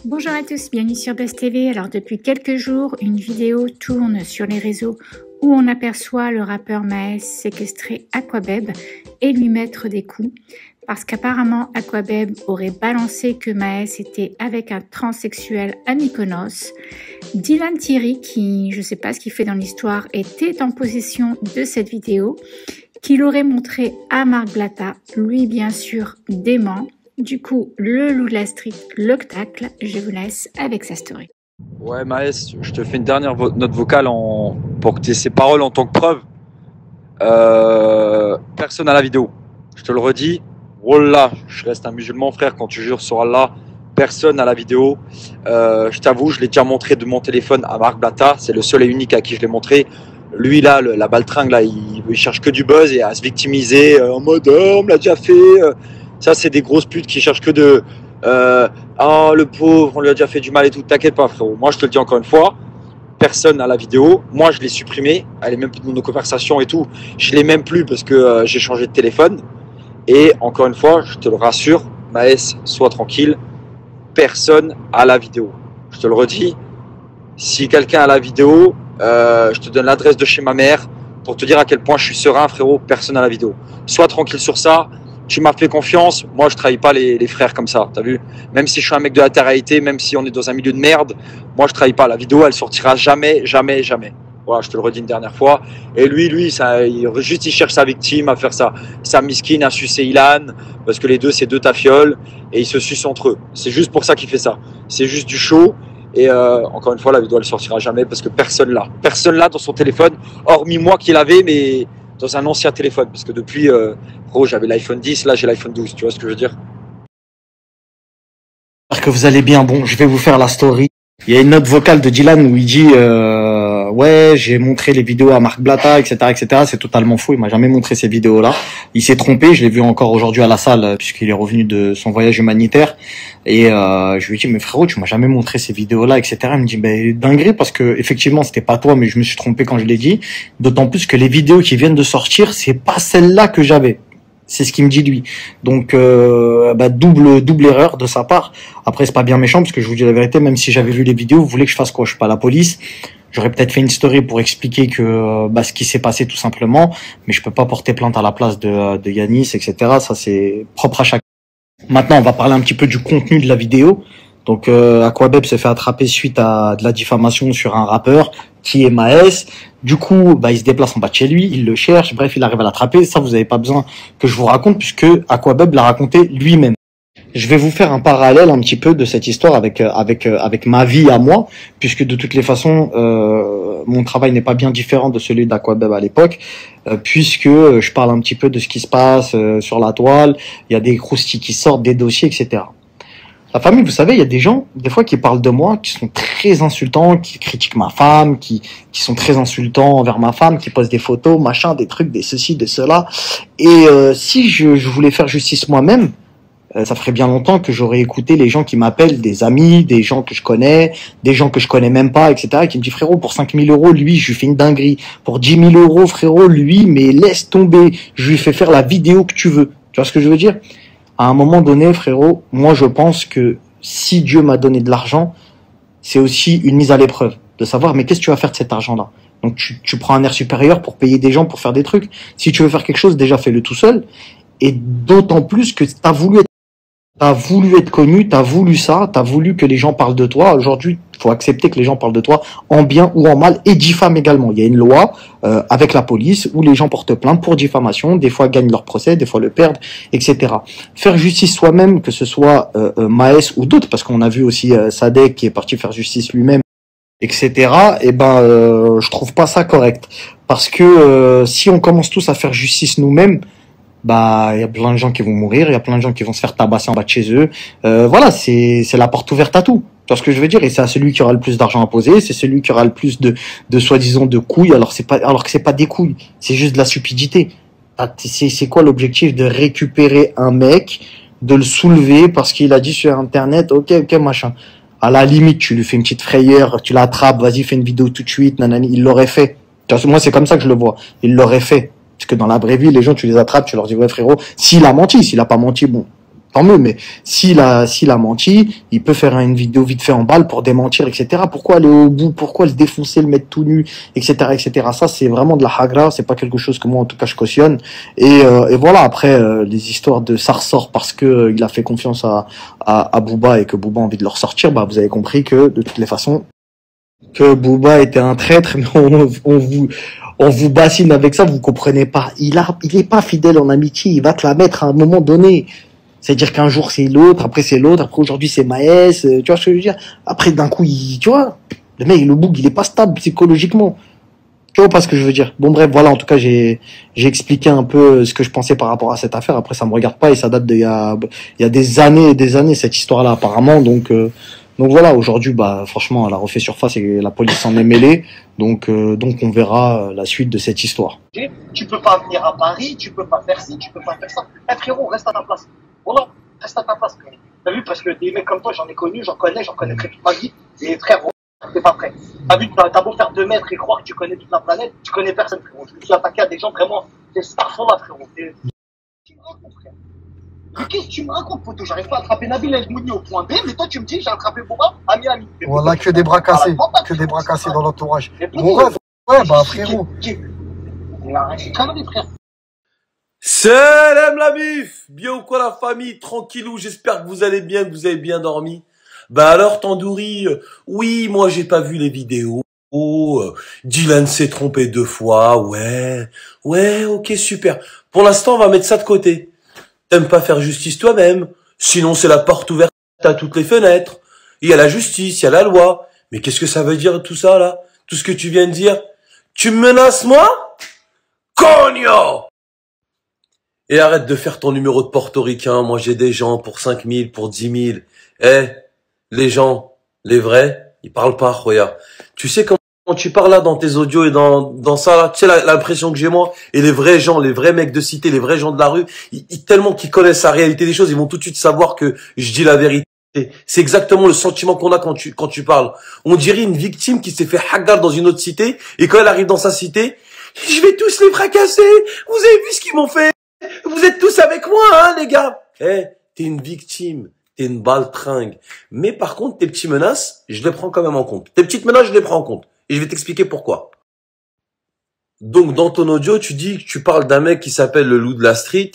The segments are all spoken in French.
Bonjour à tous, bienvenue sur Buzz TV. Alors depuis quelques jours, une vidéo tourne sur les réseaux où on aperçoit le rappeur Maes séquestrer Aquabeb et lui mettre des coups. Parce qu'apparemment Aquabeb aurait balancé que Maes était avec un transsexuel à Mykonos. Dylan Thierry, qui je ne sais pas ce qu'il fait dans l'histoire, était en possession de cette vidéo qu'il aurait montré à Marc Blatta, lui bien sûr dément. Du coup, le loup de la street, l'octacle, je vous laisse avec sa story. Ouais Maes, je te fais une dernière note vocale pour que tu aies ces paroles en tant que preuve. Personne à la vidéo. Je te le redis, wallah, je reste un musulman frère, quand tu jures sur Allah, personne à la vidéo. Je t'avoue, je l'ai déjà montré de mon téléphone à Marc Blatta, c'est le seul et unique à qui je l'ai montré. Lui là, la baltringue là, il cherche que du buzz et à se victimiser en mode oh, on me l'a déjà fait. Ça, c'est des grosses putes qui cherchent que de oh le pauvre, on lui a déjà fait du mal et tout. T'inquiète pas, frérot. Moi, je te le dis encore une fois, personne à la vidéo. Moi, je l'ai supprimée. Elle est même plus dans nos conversations et tout. Je l'ai même plus parce que j'ai changé de téléphone. Et encore une fois, je te le rassure, Maes, sois tranquille. Personne à la vidéo. Je te le redis. Si quelqu'un a la vidéo, je te donne l'adresse de chez ma mère pour te dire à quel point je suis serein, frérot. Personne à la vidéo. Sois tranquille sur ça. Tu m'as fait confiance, moi je trahis pas les frères comme ça, t'as vu? Même si je suis un mec de la terre-réalité, même si on est dans un milieu de merde, moi je trahis pas. La vidéo elle sortira jamais, jamais, jamais. Voilà, je te le redis une dernière fois. Et lui, ça, il cherche sa victime à faire ça. Sa miskine à sucer Ilan, parce que les deux c'est deux tafioles, et ils se sucent entre eux. C'est juste pour ça qu'il fait ça. C'est juste du show. Et encore une fois, la vidéo elle sortira jamais parce que personne là dans son téléphone, hormis moi qui l'avais, mais dans un ancien téléphone, parce que depuis, j'avais l'iPhone 10, là j'ai l'iPhone 12, tu vois ce que je veux dire? J'espère que vous allez bien. Bon, je vais vous faire la story. Il y a une note vocale de Dylan où il dit ouais, j'ai montré les vidéos à Marc Blatta, etc., etc. C'est totalement faux. Il m'a jamais montré ces vidéos-là. Il s'est trompé. Je l'ai vu encore aujourd'hui à la salle puisqu'il est revenu de son voyage humanitaire. Et je lui ai dit mais frérot, tu m'as jamais montré ces vidéos-là, etc. Il me dit ben dinguerie parce que effectivement c'était pas toi, mais je me suis trompé quand je l'ai dit. D'autant plus que les vidéos qui viennent de sortir, c'est pas celle-là que j'avais. C'est ce qu'il me dit lui. Donc double erreur de sa part. Après c'est pas bien méchant parce que je vous dis la vérité, même si j'avais vu les vidéos, vous voulez que je fasse quoi? Je suis pas la police. J'aurais peut-être fait une story pour expliquer que ce qui s'est passé tout simplement, mais je peux pas porter plainte à la place de Yanis, etc. Ça c'est propre à chacun. Maintenant on va parler un petit peu du contenu de la vidéo. Donc Aquabeb se fait attraper suite à de la diffamation sur un rappeur qui est Maes. Du coup, il se déplace en bas de chez lui, il le cherche, bref, il arrive à l'attraper. Ça, vous n'avez pas besoin que je vous raconte puisque Aquabeb l'a raconté lui-même. Je vais vous faire un parallèle un petit peu de cette histoire avec ma vie à moi, puisque de toutes les façons, mon travail n'est pas bien différent de celui d'Aquabeb à l'époque, puisque je parle un petit peu de ce qui se passe sur la toile. Il y a des croustilles qui sortent, des dossiers, etc. La famille, vous savez, il y a des gens, des fois, qui parlent de moi, qui sont très insultants, qui critiquent ma femme, qui sont très insultants envers ma femme, qui posent des photos, machin, des trucs, des ceci, des cela. Et si je voulais faire justice moi-même, ça ferait bien longtemps que j'aurais écouté les gens qui m'appellent, des amis, des gens que je connais, des gens que je connais même pas, etc., qui me disent, frérot, pour 5 000 euros, lui, je lui fais une dinguerie. Pour 10 000 euros, frérot, lui, mais laisse tomber, je lui fais faire la vidéo que tu veux. Tu vois ce que je veux dire? À un moment donné, frérot, moi je pense que si Dieu m'a donné de l'argent, c'est aussi une mise à l'épreuve, de savoir mais qu'est-ce que tu vas faire de cet argent-là. Donc tu prends un air supérieur pour payer des gens pour faire des trucs. Si tu veux faire quelque chose, déjà fais-le tout seul. Et d'autant plus que t'as voulu être connu, t'as voulu ça, t'as voulu que les gens parlent de toi. Aujourd'hui, il faut accepter que les gens parlent de toi en bien ou en mal et diffament également. Il y a une loi avec la police où les gens portent plainte pour diffamation, des fois gagnent leur procès, des fois le perdent, etc. Faire justice soi-même, que ce soit Maes ou d'autres, parce qu'on a vu aussi Sadek qui est parti faire justice lui-même, etc. Je trouve pas ça correct. Parce que si on commence tous à faire justice nous-mêmes, il y a plein de gens qui vont mourir, il y a plein de gens qui vont se faire tabasser en bas de chez eux. Voilà, c'est la porte ouverte à tout. Tu vois ce que je veux dire? Et c'est à celui qui aura le plus d'argent à poser, c'est celui qui aura le plus de soi-disant de couilles, alors que c'est pas des couilles, c'est juste de la stupidité. C'est quoi l'objectif de récupérer un mec, de le soulever parce qu'il a dit sur internet, ok, machin. À la limite, tu lui fais une petite frayeur, tu l'attrapes, vas-y, fais une vidéo tout de suite, nanani, il l'aurait fait. Moi, c'est comme ça que je le vois. Il l'aurait fait. Parce que dans la vraie vie, les gens, tu les attrapes, tu leur dis, ouais, frérot, s'il a menti, s'il a pas menti, bon, tant mieux. Mais s'il a menti, il peut faire une vidéo vite fait en balle pour démentir, etc. Pourquoi aller au bout? Pourquoi le défoncer, le mettre tout nu, etc., etc. Ça, c'est vraiment de la hagra. C'est pas quelque chose que moi, en tout cas, je cautionne. Et voilà. Après, les histoires de ça ressort parce que il a fait confiance à Booba et que Booba a envie de le ressortir, bah, vous avez compris que, de toutes les façons, que Booba était un traître, mais on vous bassine avec ça, vous comprenez pas. Il est pas fidèle en amitié, il va te la mettre à un moment donné. C'est-à-dire qu'un jour c'est l'autre, après c'est l'autre, après aujourd'hui c'est Maës, tu vois ce que je veux dire? Après d'un coup, tu vois, le mec, le boug, il est pas stable psychologiquement. Tu vois pas ce que je veux dire? Bon bref, voilà, en tout cas, j'ai expliqué un peu ce que je pensais par rapport à cette affaire. Après, ça me regarde pas et ça date il y a des années et des années, cette histoire-là, apparemment. Donc voilà, aujourd'hui, bah, franchement, elle a refait surface et la police s'en est mêlée. Donc on verra la suite de cette histoire. Tu peux pas venir à Paris, tu peux pas faire ci, tu peux pas faire ça. Eh frérot, reste à ta place. Voilà, reste à ta place. T'as vu, parce que des mecs comme toi, j'en ai connu, j'en connaîtrai toute ma vie. Et frérot, t'es pas prêt. T'as vu, t'as beau faire 2 mètres et croire que tu connais toute la planète, tu connais personne, frérot. Je me suis attaqué à des gens vraiment, des stars sont là, frérot. Tu me racontes, frère. Mais qu'est-ce que tu me racontes, poteau? J'arrive pas à attraper Nabil El Mouni au point B, mais toi tu me dis j'ai attrapé Booba à Miami. Voilà, que des bras cassés, que des bras cassés dans l'entourage. Mon rêve, ouais, bah frérot. Salam la bif, bien ou quoi la famille, tranquillou, j'espère que vous allez bien, que vous avez bien dormi. Bah alors Tandoori, oui, moi j'ai pas vu les vidéos, Dylan s'est trompé 2 fois, ouais, ok, super. Pour l'instant, on va mettre ça de côté. T'aimes pas faire justice toi-même, sinon c'est la porte ouverte à toutes les fenêtres. Il y a la justice, il y a la loi. Mais qu'est-ce que ça veut dire tout ça là? Tout ce que tu viens de dire? Tu me menaces moi? Cogno! Et arrête de faire ton numéro de portoricain. Moi j'ai des gens pour 5 000, pour 10 000. Les gens, les vrais, ils parlent pas, regarde. Tu sais quand tu parles là dans tes audios et dans ça là, tu sais l'impression que j'ai moi, et les vrais gens, les vrais mecs de cité, les vrais gens de la rue, tellement qu'ils connaissent la réalité des choses, ils vont tout de suite savoir que je dis la vérité. C'est exactement le sentiment qu'on a quand tu parles. On dirait une victime qui s'est fait hagar dans une autre cité, et quand elle arrive dans sa cité, je vais tous les fracasser. Vous avez vu ce qu'ils m'ont fait? Vous êtes tous avec moi, hein, les gars? T'es une victime. T'es une baltringue. Mais par contre, tes petites menaces, je les prends quand même en compte. Tes petites menaces, je les prends en compte. Et je vais t'expliquer pourquoi. Donc, dans ton audio, tu dis que tu parles d'un mec qui s'appelle le loup de la street.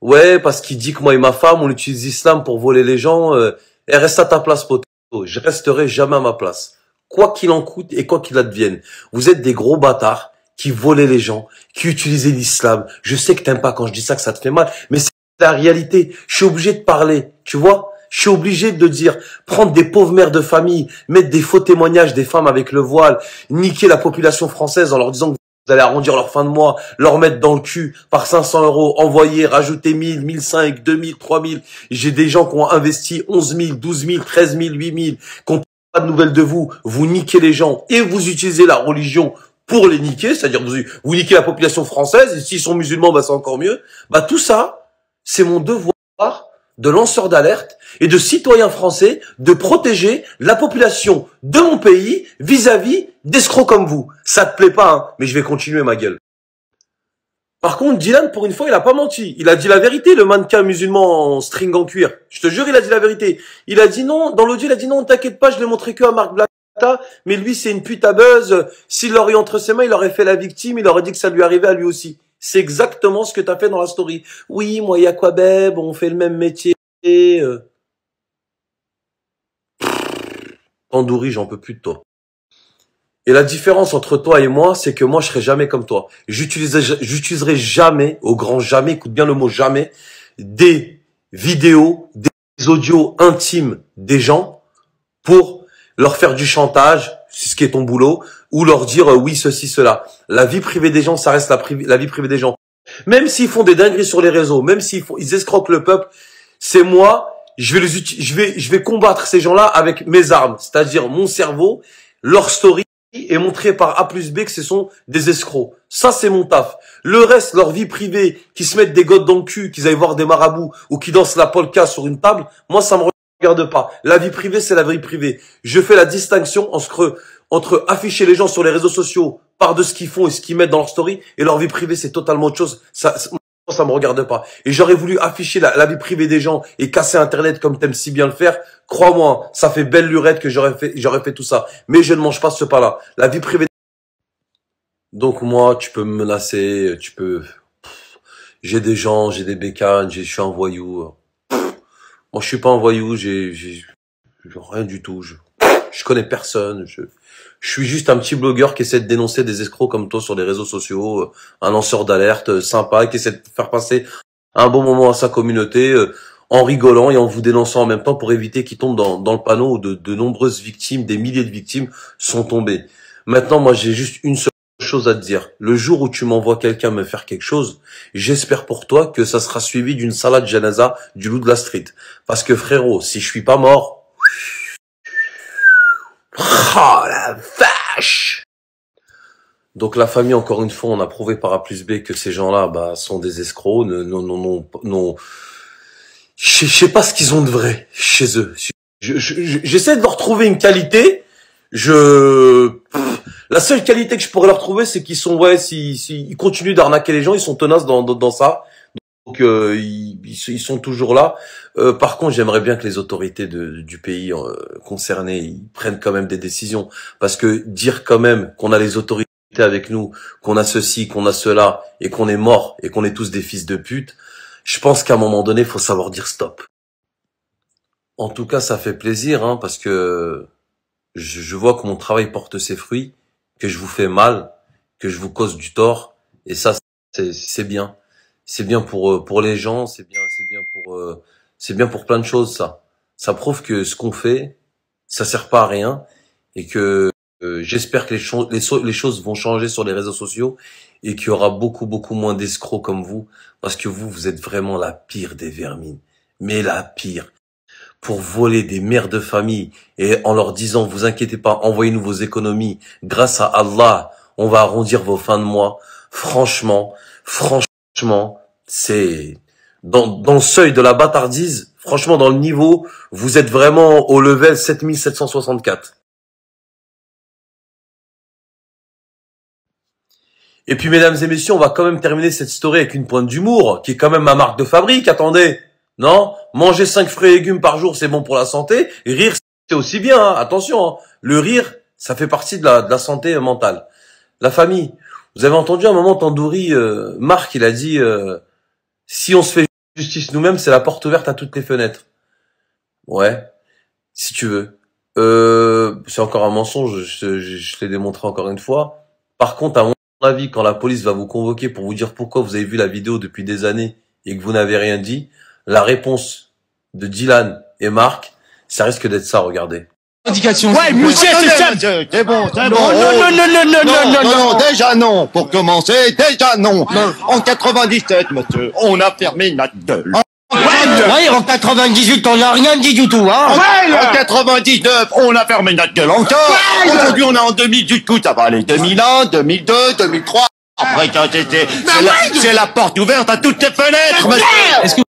Ouais, parce qu'il dit que moi et ma femme, on utilise l'islam pour voler les gens. Et reste à ta place, poteau. Je resterai jamais à ma place. Quoi qu'il en coûte et quoi qu'il advienne. Vous êtes des gros bâtards qui volaient les gens, qui utilisaient l'islam. Je sais que t'aimes pas quand je dis ça, que ça te fait mal. Mais c'est la réalité. Je suis obligé de parler. Tu vois? Je suis obligé de dire, prendre des pauvres mères de famille, mettre des faux témoignages des femmes avec le voile, niquer la population française en leur disant que vous allez arrondir leur fin de mois, leur mettre dans le cul par 500 €, envoyer, rajouter 1000, 1500, 2000, 3000. J'ai des gens qui ont investi 11 000, 12 000, 13 000, 8 000, qui n'ont pas de nouvelles de vous. Vous niquez les gens et vous utilisez la religion pour les niquer, c'est-à-dire vous niquez la population française, et s'ils sont musulmans, bah c'est encore mieux. Bah tout ça, c'est mon devoir de lanceur d'alerte et de citoyen français de protéger la population de mon pays vis-à-vis d'escrocs comme vous. Ça te plaît pas, hein, mais je vais continuer ma gueule. Par contre, Dylan, pour une fois, il a pas menti. Il a dit la vérité, le mannequin musulman en string en cuir. Je te jure, il a dit la vérité. Il a dit non, dans l'audio, il a dit non, t'inquiète pas, je l'ai montré que à Marc Blata, mais lui, c'est une pute à buzz. S'il l'aurait eu entre ses mains, il aurait fait la victime, il aurait dit que ça lui arrivait à lui aussi. C'est exactement ce que t'as fait dans la story. Oui, moi et Aquabeb, on fait le même métier. Tandoori, j'en peux plus de toi. Et la différence entre toi et moi, c'est que moi, je serai jamais comme toi. J'utiliserai jamais, au grand jamais, écoute bien le mot jamais, des vidéos, des audios intimes des gens pour leur faire du chantage, c'est ce qui est ton boulot, ou leur dire oui, ceci, cela. La vie privée des gens, ça reste la vie privée des gens. Même s'ils font des dingueries sur les réseaux, même ils escroquent le peuple, c'est moi, je vais combattre ces gens-là avec mes armes, c'est-à-dire mon cerveau, leur story, et montrer par A plus B que ce sont des escrocs. Ça, c'est mon taf. Le reste, leur vie privée, qui se mettent des godes dans le cul, qu'ils aillent voir des marabouts, ou qui dansent la polka sur une table, moi, ça me regarde pas. La vie privée, c'est la vie privée. Je fais la distinction entre afficher les gens sur les réseaux sociaux par de ce qu'ils font et ce qu'ils mettent dans leur story, et leur vie privée, c'est totalement autre chose. Ça, ça me regarde pas. Et j'aurais voulu afficher la vie privée des gens et casser Internet comme t'aimes si bien le faire. Crois-moi, ça fait belle lurette que j'aurais fait tout ça. Mais je ne mange pas ce pas-là. La vie privée. Donc moi, tu peux me menacer, tu peux. J'ai des gens, j'ai des bécanes, je suis un voyou. Moi, je suis pas un voyou, j'ai rien du tout. Je connais personne. Je suis juste un petit blogueur qui essaie de dénoncer des escrocs comme toi sur les réseaux sociaux, un lanceur d'alerte sympa qui essaie de faire passer un bon moment à sa communauté en rigolant et en vous dénonçant en même temps pour éviter qu'il tombe dans le panneau où de nombreuses victimes, des milliers de victimes sont tombées. Maintenant, moi, j'ai juste une seule chose à te dire. Le jour où tu m'envoies quelqu'un me faire quelque chose, j'espère pour toi que ça sera suivi d'une salade janaza du loup de la street. Parce que frérot, si je suis pas mort, oh la vache! Donc la famille, encore une fois, on a prouvé par A plus B que ces gens-là, sont des escrocs. Non. Je sais pas ce qu'ils ont de vrai chez eux. J'essaie de leur trouver une qualité. La seule qualité que je pourrais leur trouver, c'est qu'ils sont, ils continuent d'arnaquer les gens, ils sont tenaces dans ça. Donc ils sont toujours là. Par contre, j'aimerais bien que les autorités du pays concernés ils prennent quand même des décisions, parce que dire quand même qu'on a les autorités avec nous, qu'on a ceci, qu'on a cela, et qu'on est mort, et qu'on est tous des fils de pute, je pense qu'à un moment donné, il faut savoir dire stop. En tout cas, ça fait plaisir, parce que je vois que mon travail porte ses fruits, que je vous fais mal, que je vous cause du tort, et ça, c'est bien. C'est bien pour les gens, c'est bien pour plein de choses, ça. Ça prouve que ce qu'on fait, ça sert pas à rien, et que j'espère que les choses vont changer sur les réseaux sociaux, et qu'il y aura beaucoup moins d'escrocs comme vous, parce que vous êtes vraiment la pire des vermines. Mais la pire. Pour voler des mères de famille et en leur disant, vous inquiétez pas, envoyez-nous vos économies. Grâce à Allah, on va arrondir vos fins de mois. Franchement, c'est dans le seuil de la bâtardise. Franchement, dans le niveau, vous êtes vraiment au level 7764. Et puis, mesdames et messieurs, on va quand même terminer cette story avec une pointe d'humour, qui est quand même ma marque de fabrique. Attendez. Non, manger 5 fruits et légumes par jour, c'est bon pour la santé. Et rire, c'est aussi bien, attention. Le rire, ça fait partie de la santé mentale. La famille. Vous avez entendu à un moment Tandoori, Marc, il a dit, si on se fait justice nous-mêmes, c'est la porte ouverte à toutes les fenêtres. Ouais, si tu veux. C'est encore un mensonge, je l'ai démontré encore une fois. Par contre, à mon avis, quand la police va vous convoquer pour vous dire pourquoi vous avez vu la vidéo depuis des années et que vous n'avez rien dit, la réponse de Dylan et Marc, ça risque d'être ça, regardez. Ouais, monsieur, c'est ça. C'est bon, c'est bon. Non, déjà non. Pour commencer, déjà non. En 97, monsieur, on a fermé notre gueule. Ouais, en 98, on n'a rien dit du tout, hein. En 99, on a fermé notre gueule encore. Aujourd'hui, on est en 2000, du coup, ça va aller 2001, 2002, 2003. Après, c'est la porte ouverte à toutes les fenêtres, monsieur.